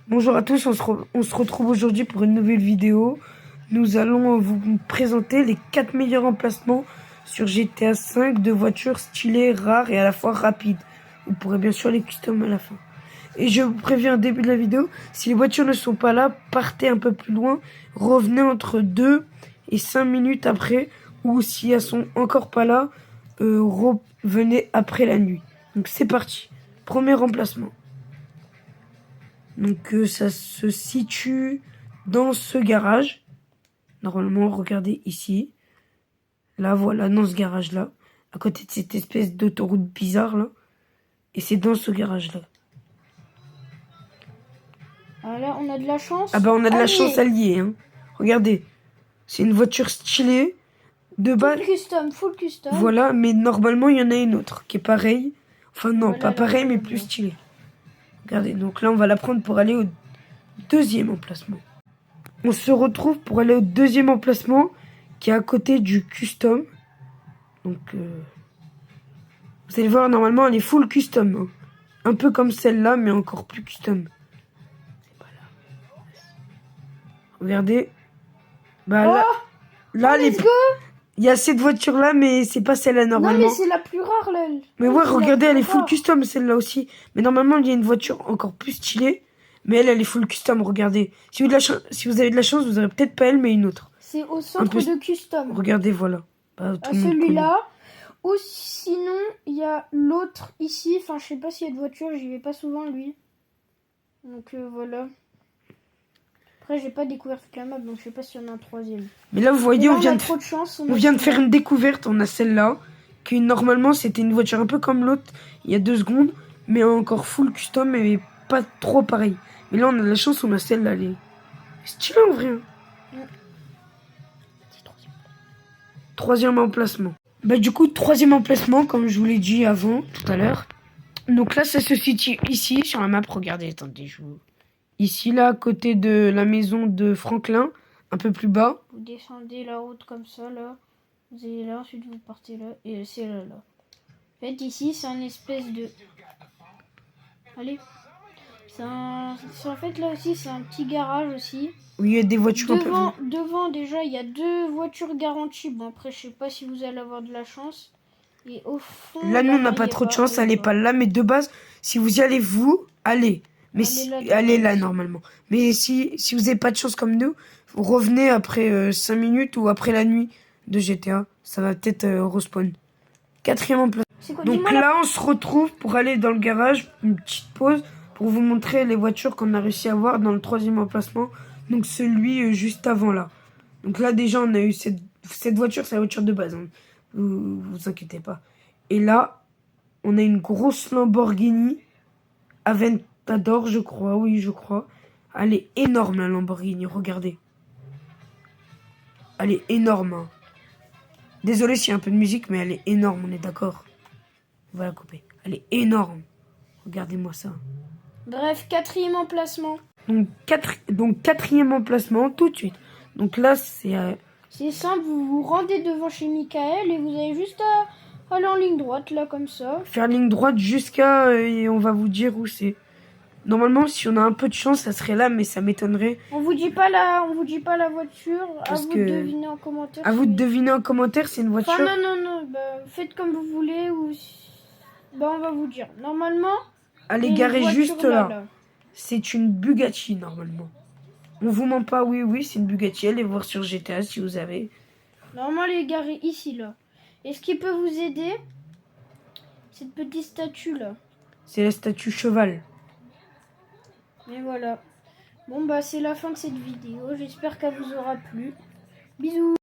Bonjour à tous, on se retrouve aujourd'hui pour une nouvelle vidéo. Nous allons vous présenter les 4 meilleurs emplacements sur GTA V de voitures stylées, rares et à la fois rapides. Vous pourrez bien sûr les custom à la fin. Et je vous préviens au début de la vidéo, si les voitures ne sont pas là, partez un peu plus loin, revenez entre 2 et 5 minutes après, ou si elles sont encore pas là, revenez après la nuit. Donc c'est parti, premier emplacement. Donc ça se situe dans ce garage. Normalement, regardez ici. Là, voilà, dans ce garage-là. À côté de cette espèce d'autoroute bizarre, là. Et c'est dans ce garage-là. Ah là, on a de la chance. Ah bah, on a de la chance alliée, hein. Regardez. C'est une voiture stylée. De base. Full custom. Voilà, mais normalement, il y en a une autre qui est pareille. Enfin, non, Voilà, pas pareil, mais bien. plus stylée. Regardez, donc là, on va la prendre pour aller au deuxième emplacement. On se retrouve pour aller au deuxième emplacement qui est à côté du custom. Donc, vous allez voir, normalement, elle est full custom. Hein. Un peu comme celle-là, mais encore plus custom. Regardez. Bah, là il y a cette voiture-là, mais c'est pas celle-là, normalement. Non, mais c'est la plus rare, là. Mais ouais, regardez, elle est full custom, celle-là aussi. Mais normalement, il y a une voiture encore plus stylée. Mais elle est full custom, regardez. Si vous avez de la chance, vous aurez peut-être pas elle, mais une autre. C'est au centre de custom. Regardez, voilà. Bah, celui-là. Ou sinon, il y a l'autre ici. Enfin, je sais pas s'il y a de voiture, j'y vais pas souvent, lui. Donc voilà. Après, j'ai pas découvert toute la map, donc je sais pas s'il y en a un troisième. Mais là, vous voyez, on vient de faire une découverte. On a celle-là, qui normalement, c'était une voiture un peu comme l'autre, il y a 2 secondes, mais encore full custom, mais pas trop pareil. Mais là, on a de la chance, on a celle-là. Elle est stylée en vrai. Troisième emplacement. Bah du coup, troisième emplacement, comme je vous l'ai dit avant, tout à l'heure. Donc là, ça se situe ici, sur la map. Regardez, attendez, je vous... Ici, là, à côté de la maison de Franklin, un peu plus bas. Vous descendez la route comme ça, là. Vous allez là, ensuite vous partez là, et c'est là, là. En fait, ici, c'est un espèce de... Allez. En fait, là aussi, c'est un petit garage aussi. Oui, il y a des voitures devant, déjà, il y a 2 voitures garanties. Bon, après, je sais pas si vous allez avoir de la chance. Et au fond... Là, nous, on n'a pas trop de chance, elle est pas là. Mais de base, si vous y allez, allez. Mais allez là, normalement. Mais si vous n'avez pas de chance comme nous, vous revenez après 5 minutes ou après la nuit de GTA. Ça va peut-être respawn. Quatrième emplacement. Donc là, on se retrouve pour aller dans le garage. Une petite pause pour vous montrer les voitures qu'on a réussi à voir dans le troisième emplacement. Donc celui juste avant là. Donc là, déjà, on a eu cette voiture, c'est la voiture de base. Hein. Vous inquiétez pas. Et là, on a une grosse Lamborghini Aventador, je crois. Oui, je crois. Elle est énorme, la Lamborghini. Regardez. Elle est énorme. Hein. Désolé s'il y a un peu de musique, mais elle est énorme, on est d'accord. On va la couper. Elle est énorme. Regardez-moi ça. Bref, quatrième emplacement. Donc quatrième emplacement, tout de suite. Donc là, c'est... C'est simple, vous vous rendez devant chez Michael et vous avez juste à aller en ligne droite, là, comme ça. Faire ligne droite jusqu'à... et on va vous dire où c'est. Normalement, si on a un peu de chance, ça serait là, mais ça m'étonnerait. On vous dit pas la voiture. À vous de deviner en commentaire. À vous de deviner en commentaire, c'est une voiture. Enfin, non. Bah, faites comme vous voulez ou... Bah, on va vous dire. Normalement... Elle est garée juste là. C'est une Bugatti, normalement. On vous ment pas, oui, c'est une Bugatti. Allez voir sur GTA si vous avez. Normalement, elle est garée ici, là. Et ce qui peut vous aider, cette petite statue, là. C'est la statue cheval. Et voilà. Bon, bah, c'est la fin de cette vidéo. J'espère qu'elle vous aura plu. Bisous.